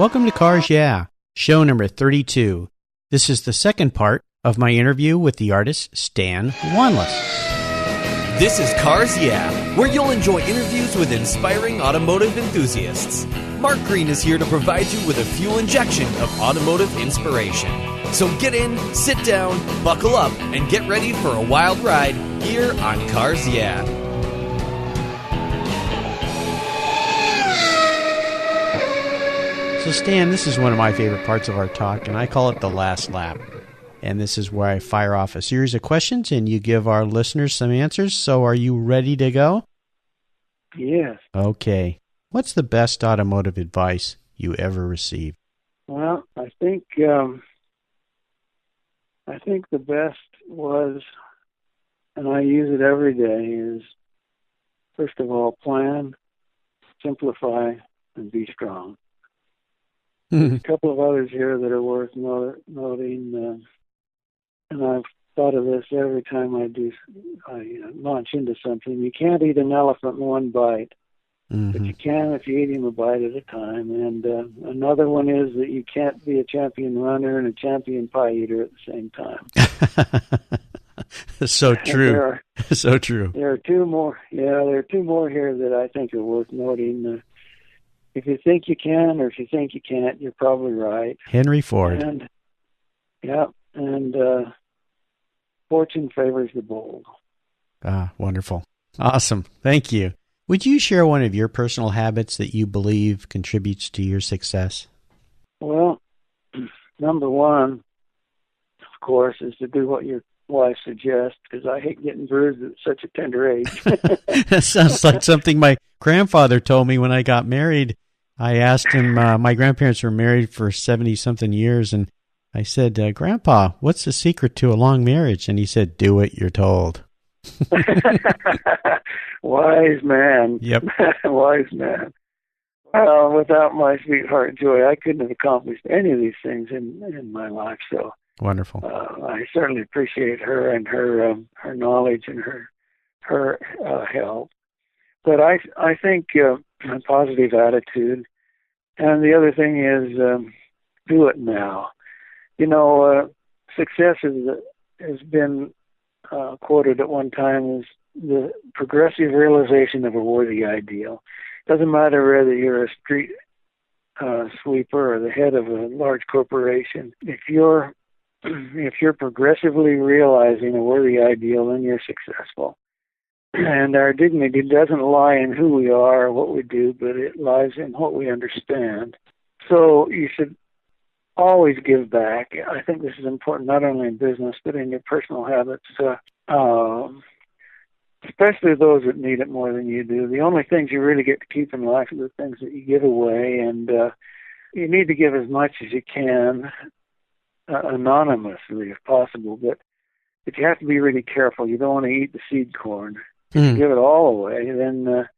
Welcome to Cars Yeah, show number 32. This is the second part of my interview with the artist Stan Wanless. This is Cars Yeah, where you'll enjoy interviews with inspiring automotive enthusiasts. Mark Green is here to provide you with a fuel injection of automotive inspiration. So get in, sit down, buckle up, and get ready for a wild ride here on Cars Yeah. So Stan, this is one of my favorite parts of our talk, and I call it the last lap. And this is where I fire off a series of questions, and you give our listeners some answers. So are you ready to go? Yes. Okay. What's the best automotive advice you ever received? Well, I think the best was, and I use it every day, is first of all, plan, simplify, and be strong. There's a couple of others here that are worth noting, and I've thought of this every time I launch into something. You can't eat an elephant in one bite, but you can if you eat him a bite at a time. And another one is that you can't be a champion runner and a champion pie eater at the same time. So true. So true. There are two more. Yeah, there are two more here that I think are worth noting. If you think you can, or if you think you can't, you're probably right. Henry Ford. And fortune favors the bold. Ah, wonderful. Awesome. Thank you. Would you share one of your personal habits that you believe contributes to your success? Well, number one, of course, is to do what your wife suggests, because I hate getting bruised at such a tender age. That sounds like something my grandfather told me when I got married. I asked him, my grandparents were married for 70-something years, and I said, Grandpa, what's the secret to a long marriage? And he said, do what you're told. Wise man. Yep. Wise man. Well, without my sweetheart Joy, I couldn't have accomplished any of these things in my life. So wonderful. I certainly appreciate her and her knowledge and her help. But I think a positive attitude, and the other thing is do it now. You know, success has been quoted at one time as the progressive realization of a worthy ideal. Doesn't matter whether you're a street sweeper or the head of a large corporation. If you're progressively realizing a worthy ideal, then you're successful. And our dignity doesn't lie in who we are or what we do, but it lies in what we understand. So you should always give back. I think this is important not only in business, but in your personal habits, especially those that need it more than you do. The only things you really get to keep in life are the things that you give away, and you need to give as much as you can, anonymously if possible, but you have to be really careful. You don't want to eat the seed corn. If you give it all away, then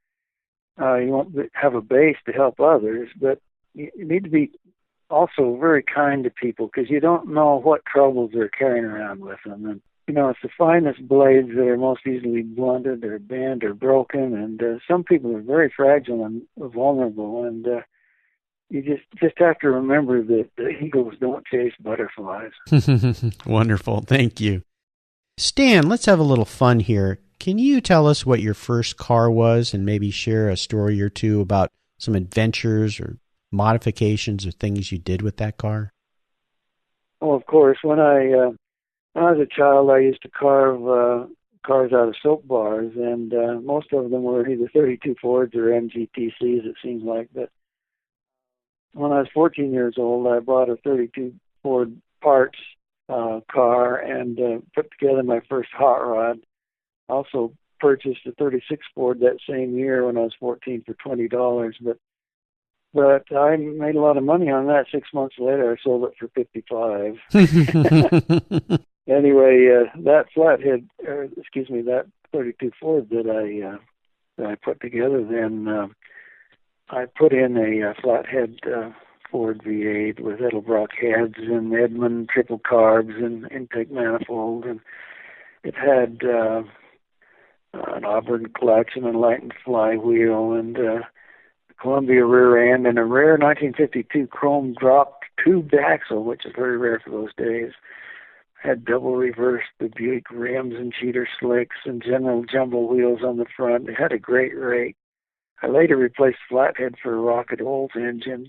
you won't have a base to help others. But you need to be also very kind to people, because you don't know what troubles they're carrying around with them. And, you know, it's the finest blades that are most easily blunted or bent or broken. And some people are very fragile and vulnerable. And you just have to remember that the eagles don't chase butterflies. Wonderful. Thank you. Stan, let's have a little fun here. Can you tell us what your first car was and maybe share a story or two about some adventures or modifications or things you did with that car? Oh, of course. When I was a child, I used to carve cars out of soap bars, and most of them were either 32 Fords or MGTCs, it seems like. But when I was 14 years old, I bought a 32 Ford parts car and put together my first hot rod. Also purchased a 36 Ford that same year when I was 14 for $20, but I made a lot of money on that. 6 months later, I sold it for $55. Anyway, that that 32 Ford that I put together, then I put in a flathead Ford V8 with Edelbrock heads and Edmund triple carbs and intake manifold, and it had an Auburn clutch and a Enlightened flywheel, and Columbia rear end, and a rare 1952 chrome drop tubed axle, which is very rare for those days. Had double reversed the Buick rims and cheater slicks and general jumbo wheels on the front. It had a great rake. I later replaced flathead for a Rocket Olds engine.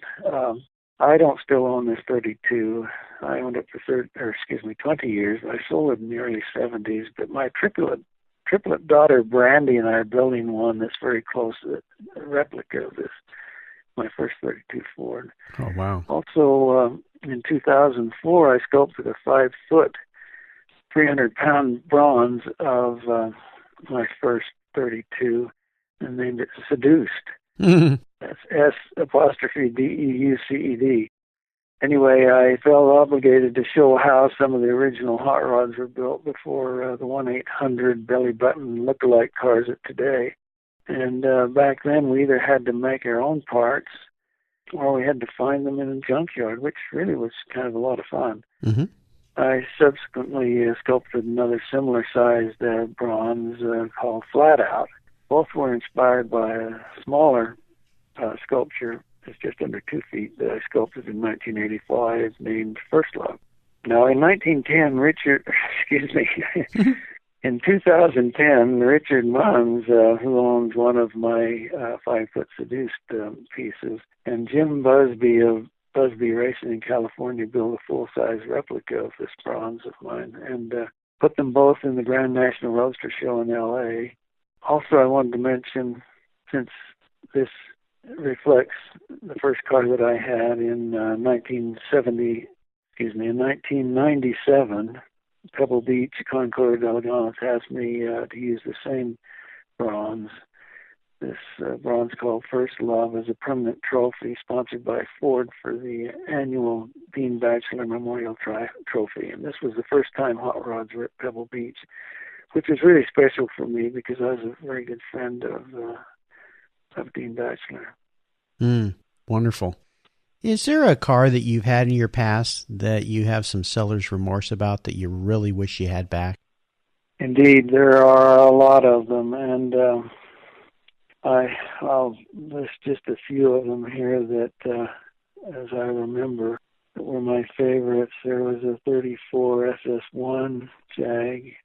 I don't still own this 32. I owned it for 20 years. I sold it in the early 70s, but my triplet daughter Brandy and I are building one that's very close to a replica of this, my first 32 Ford. Oh, wow. Also, in 2004, I sculpted a 5-foot, 300-pound bronze of my first 32 and named it Seduced. That's S''Deuced. Anyway, I felt obligated to show how some of the original hot rods were built before the 1-800 belly button look-alike cars of today. And back then, we either had to make our own parts or we had to find them in a junkyard, which really was kind of a lot of fun. Mm-hmm. I subsequently sculpted another similar-sized bronze called Flat Out. Both were inspired by a smaller sculpture. It's just under 2 feet that I sculpted in 1985 named First Love. Now, in 1910, in 2010, Richard Munns, who owns one of my 5-foot Seduced pieces, and Jim Busby of Busby Racing in California built a full-size replica of this bronze of mine and put them both in the Grand National Roadster Show in L.A. Also, I wanted to mention, since this reflects the first car that I had in 1997, Pebble Beach, Concord, Elegance asked me to use the same bronze. This bronze called First Love is a permanent trophy sponsored by Ford for the annual Dean Bachelor Memorial Trophy. And this was the first time hot rods were at Pebble Beach, which was really special for me because I was a very good friend of Dean Bachelor. Wonderful. Is there a car that you've had in your past that you have some seller's remorse about that you really wish you had back? Indeed, there are a lot of them, and I'll list just a few of them here that, as I remember, that were my favorites. There was a 34 SS1 Jag,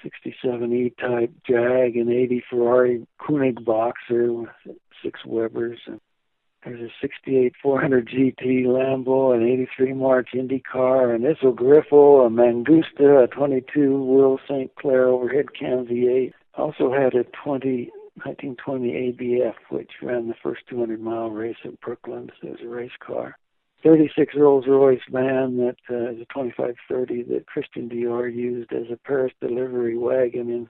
67 E-Type Jag, an 80 Ferrari Koenig Boxer with 6 Webers. And there's a 68 400 GT Lambo, an 83 March Indy car, an Esso Griffo, a Mangusta, a 22 Will St. Clair overhead cam V8. Also had a 1920 ABF, which ran the first 200-mile race at Brooklands. It was a race car. 36 Rolls-Royce van that is a 2530 that Christian Dior used as a Paris delivery wagon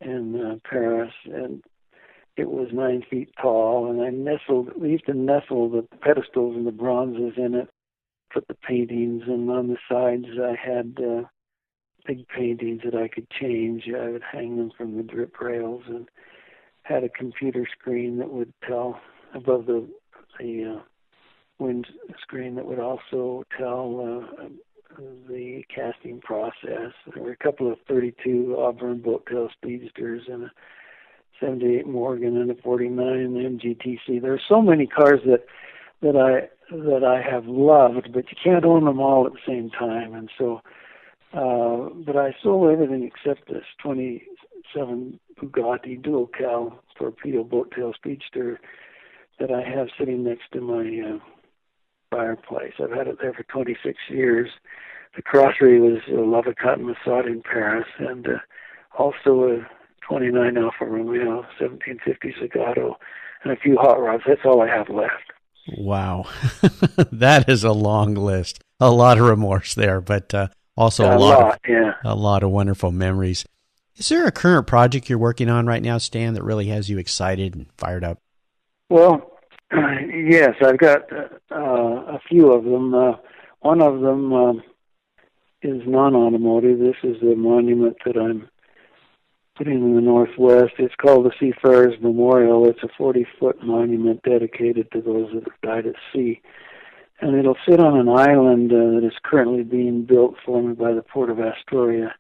in Paris, and it was 9 feet tall. And we used to nestle the pedestals and the bronzes in it, put the paintings, and on the sides I had big paintings that I could change. I would hang them from the drip rails, and had a computer screen that would tell above the wind screen that would also tell the casting process. There were a couple of 32 Auburn Boattail Speedsters and a 78 Morgan and a 49 MGTC. There are so many cars that I have loved, but you can't own them all at the same time. And so, but I sold everything except this 27 Bugatti dual cow torpedo Boattail Speedster that I have sitting next to my fireplace. I've had it there for 26 years. The carrossery was a Levicat Massad in Paris, and also a 29 Alfa Romeo 1750 Zagato, and a few hot rods. That's all I have left. Wow. That is a long list. A lot of remorse there, but also a lot of wonderful memories. Is there a current project you're working on right now, Stan, that really has you excited and fired up? Well, yes, I've got a few of them. One of them is non-automotive. This is a monument that I'm putting in the Northwest. It's called the Seafarers Memorial. It's a 40-foot monument dedicated to those that have died at sea. And it'll sit on an island that is currently being built for me by the Port of Astoria.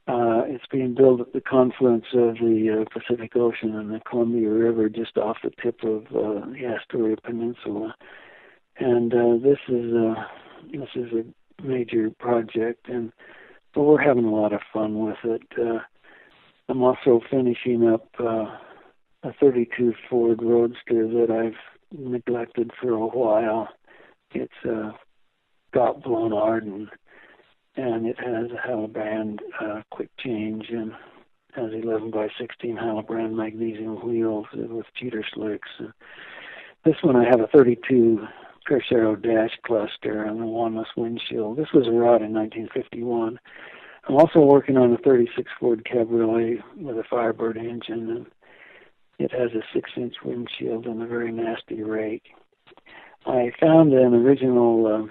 It's being built at the confluence of the Pacific Ocean and the Columbia River, just off the tip of the Astoria Peninsula. And this is a major project, but we're having a lot of fun with it. I'm also finishing up a 32 Ford Roadster that I've neglected for a while. It's got blown Arden, and it has a Hillebrand quick change and has 11 by 16 Hillebrand magnesium wheels with cheater slicks. This one I have a 32 Percero dash cluster and a Wanless windshield. This was a rod in 1951. I'm also working on a 36 Ford Cabriolet with a Firebird engine, and it has a 6-inch windshield and a very nasty rake. I found an original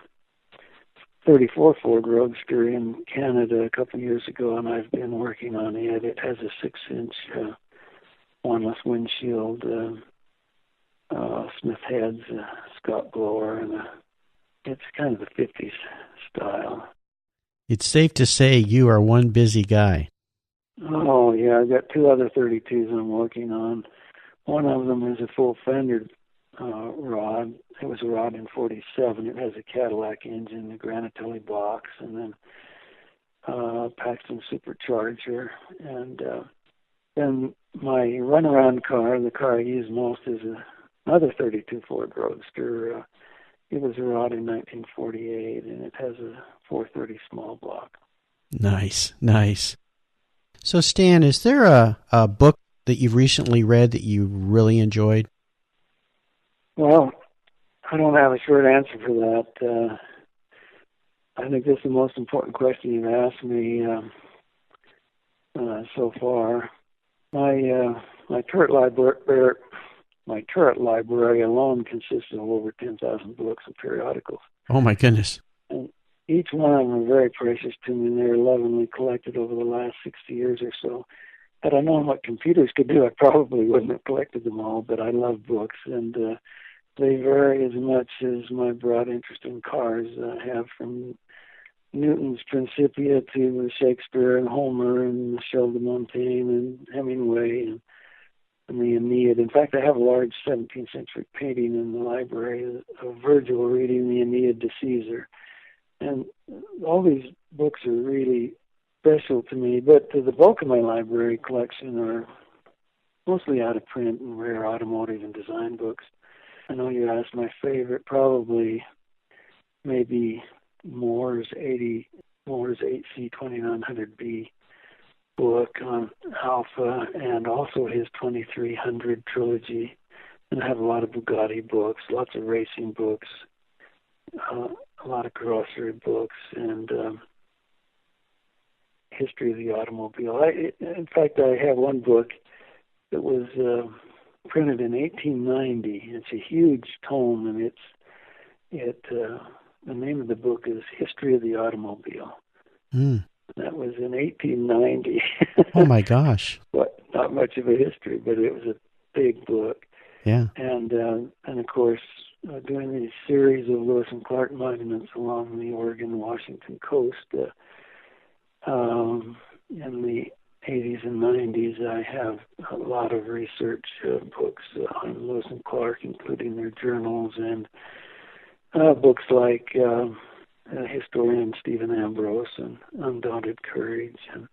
34 Ford Roadster in Canada a couple of years ago, and I've been working on it. It has a 6-inch Wanless windshield, Smith heads, Scott blower, and it's kind of the 50s style. It's safe to say you are one busy guy. Oh, yeah, I've got 2 other 32s I'm working on. One of them is a full fender rod. It was a rod in 47. It has a Cadillac engine, a Granatelli box, and then Paxton supercharger. And then my runaround car, the car I use most, is another 32 Ford Roadster. It was a rod in 1948, and it has a 430 small block. Nice, nice. So, Stan, is there a book that you've recently read that you really enjoyed? Well, I don't have a short answer for that. I think this is the most important question you've asked me so far. My turret library alone consists of over 10,000 books and periodicals. Oh my goodness! And each one of them are very precious to me, and they're lovingly collected over the last 60 years or so. Had I known what computers could do, I probably wouldn't have collected them all. But I love books, and they vary as much as my broad interest in cars have, from Newton's Principia to Shakespeare and Homer and Michel de Montaigne and Hemingway and the Aeneid. In fact, I have a large 17th century painting in the library of Virgil reading the Aeneid to Caesar. And all these books are really special to me, but the bulk of my library collection are mostly out of print and rare automotive and design books. I know you asked my favorite, probably maybe Moore's 8C2900B book on Alpha, and also his 2300 trilogy. And I have a lot of Bugatti books, lots of racing books, a lot of grocery books, and history of the automobile. In fact, I have one book that was printed in 1890. It's a huge tome, and the name of the book is History of the Automobile. Mm. That was in 1890. Oh my gosh! But not much of a history, but it was a big book. Yeah. And of course, doing these series of Lewis and Clark monuments along the Oregon-Washington coast. In the 80s and 90s, I have a lot of research books on Lewis and Clark, including their journals, and books like historian Stephen Ambrose and Undaunted Courage. And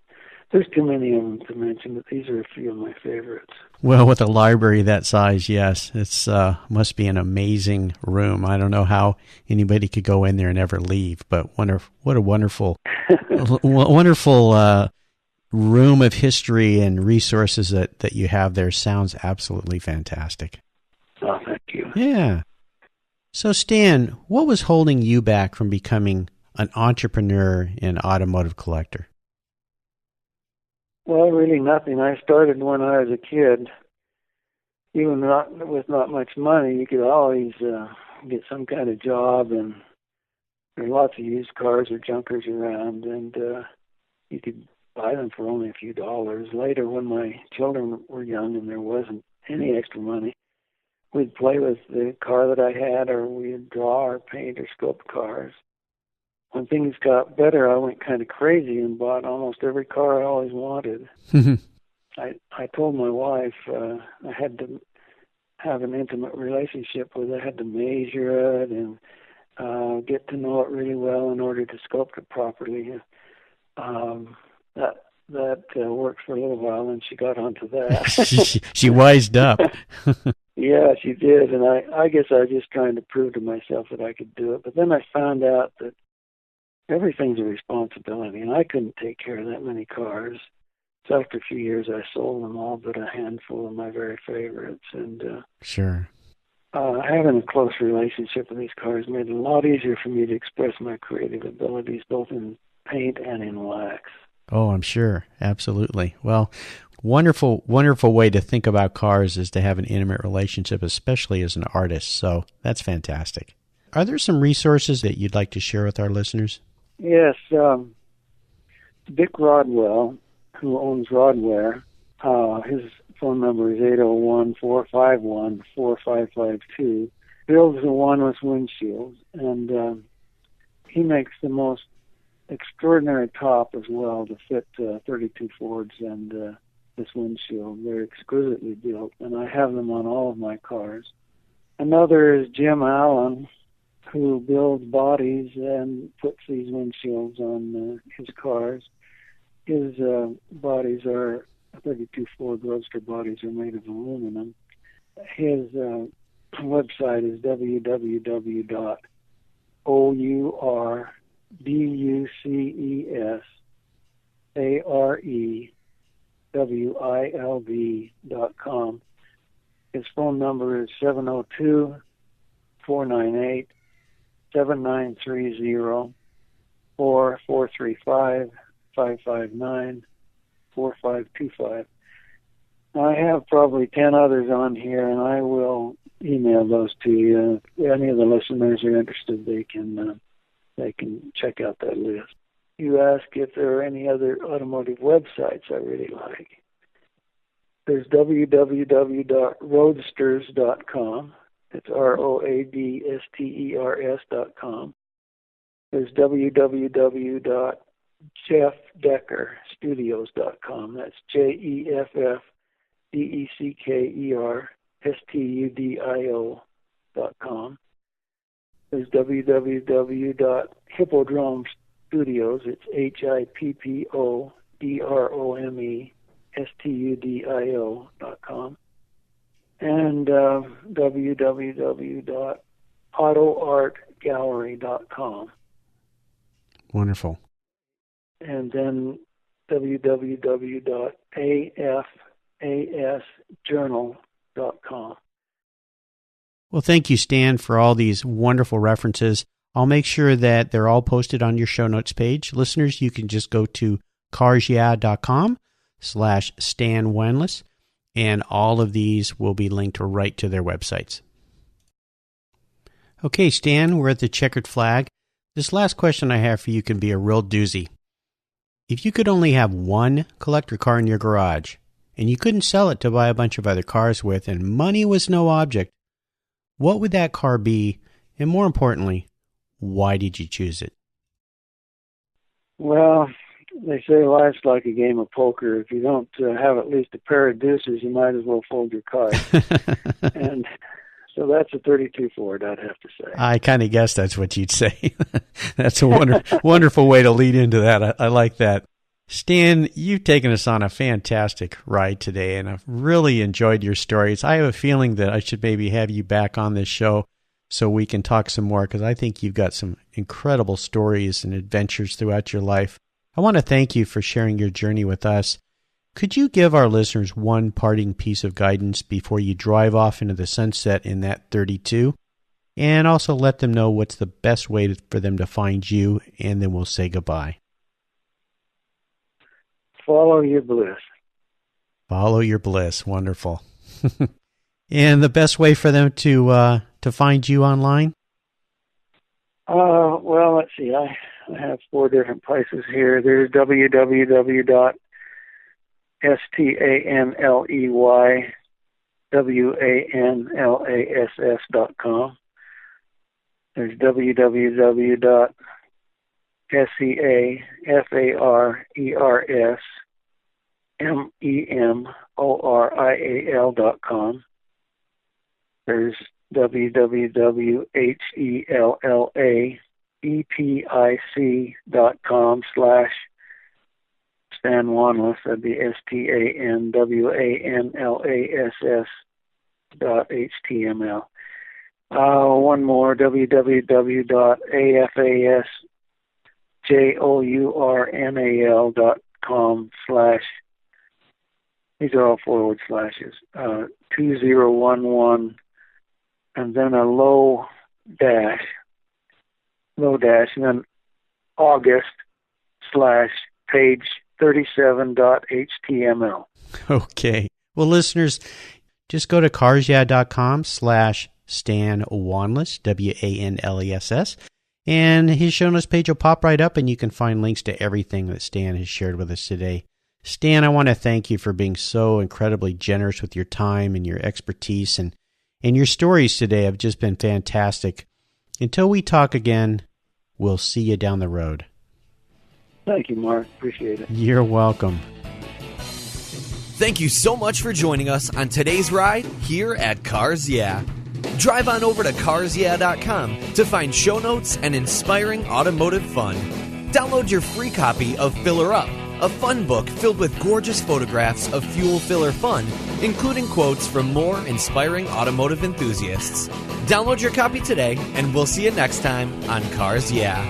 there's too many of them to mention, but these are a few of my favorites. Well, with a library that size, yes, it's must be an amazing room. I don't know how anybody could go in there and never leave, but what a wonderful, wonderful room of history and resources that you have there. Sounds absolutely fantastic. Oh, thank you. Yeah. So, Stan, what was holding you back from becoming an entrepreneur and automotive collector? Well, really nothing. I started when I was a kid. Even with not much money, you could always get some kind of job, and there are lots of used cars or junkers around, and you could buy them for only a few dollars. Later, when my children were young and there wasn't any extra money, we'd play with the car that I had, or we'd draw or paint or sculpt cars. when things got better, I went kind of crazy and bought almost every car I always wanted. I told my wife I had to have an intimate relationship with it. I had to measure it and get to know it really well in order to sculpt it properly. That worked for a little while, and she got onto that. She wised up. Yeah, she did, and I guess I was just trying to prove to myself that I could do it. But then I found out that everything's a responsibility, and I couldn't take care of that many cars. So after a few years, I sold them all but a handful of my very favorites. And sure. Having a close relationship with these cars made it a lot easier for me to express my creative abilities, both in paint and in wax. Oh, I'm sure. Absolutely. Well, wonderful, wonderful way to think about cars is to have an intimate relationship, especially as an artist. So that's fantastic. Are there some resources that you'd like to share with our listeners? Yes. Dick Rodwell, who owns Rodware, his phone number is 801-451-4552, builds the Wanless windshields, and he makes the most extraordinary top as well to fit 32 Fords and this windshield. They're exquisitely built, and I have them on all of my cars. Another is Jim Allen, who builds bodies and puts these windshields on his cars. His bodies are 32 Ford Roadster bodies are made of aluminum. His website is www.OURBUCESAREWILD.com. His phone number is 702-498-7930 or 435-559-4525. I have probably 10 others on here, and I will email those to you. If any of the listeners are interested, they can check out that list. You ask if there are any other automotive websites I really like. There's www.roadsters.com. It's ROADSTERS.com. There's www.jeffdeckerstudios.com. That's JEFFDECKERSTUDIO.com. There's www.hippodromestudios. It's HIPPODROMESTUDIO.com. And www.autoartgallery.com. Wonderful. And then www.afasjournal.com. Well, thank you, Stan, for all these wonderful references. I'll make sure that they're all posted on your show notes page. Listeners, you can just go to carsyeah.com/Stan Wanless, and all of these will be linked right to their websites. Okay, Stan, we're at the checkered flag. This last question I have for you can be a real doozy. If you could only have one collector car in your garage, and you couldn't sell it to buy a bunch of other cars with, and money was no object, what would that car be? And more importantly, why did you choose it? Well, they say life's like a game of poker. If you don't have at least a pair of deuces, you might as well fold your cards. And so that's a 32 Ford, I'd have to say. I kind of guessed that's what you'd say. That's a wonderful way to lead into that. I like that. Stan, you've taken us on a fantastic ride today, and I've really enjoyed your stories. I have a feeling that I should maybe have you back on this show so we can talk some more, because I think you've got some incredible stories and adventures throughout your life. I want to thank you for sharing your journey with us. Could you give our listeners one parting piece of guidance before you drive off into the sunset in that 32? And also let them know what's the best way for them to find you, and then we'll say goodbye. Follow your bliss. Follow your bliss. Wonderful. And the best way for them to find you online? Well, let's see. I have 4 different places here. There's www.STANLEYWANLASS.com. There's www.JeffDeckerStudios.com. SeaFarsMemorial.com. There's www.hellaepic.com/Stan Wanless. That'd be STANWANLASS.HTML. One more, www.afasjournal.com/ these are all forward slashes, 2011, and then a low dash, and then August/page 37.html. Okay. Well, listeners, just go to carsyeah.com/Stan Wanless, WANLESS, and his show notes page will pop right up, and you can find links to everything that Stan has shared with us today. Stan, I want to thank you for being so incredibly generous with your time and your expertise, and your stories today have just been fantastic. Until we talk again, we'll see you down the road. Thank you, Mark. Appreciate it. You're welcome. Thank you so much for joining us on today's ride here at Cars Yeah. Drive on over to carsyeah.com to find show notes and inspiring automotive fun. Download your free copy of Filler Up, a fun book filled with gorgeous photographs of fuel filler fun, including quotes from more inspiring automotive enthusiasts. Download your copy today, and we'll see you next time on Cars Yeah.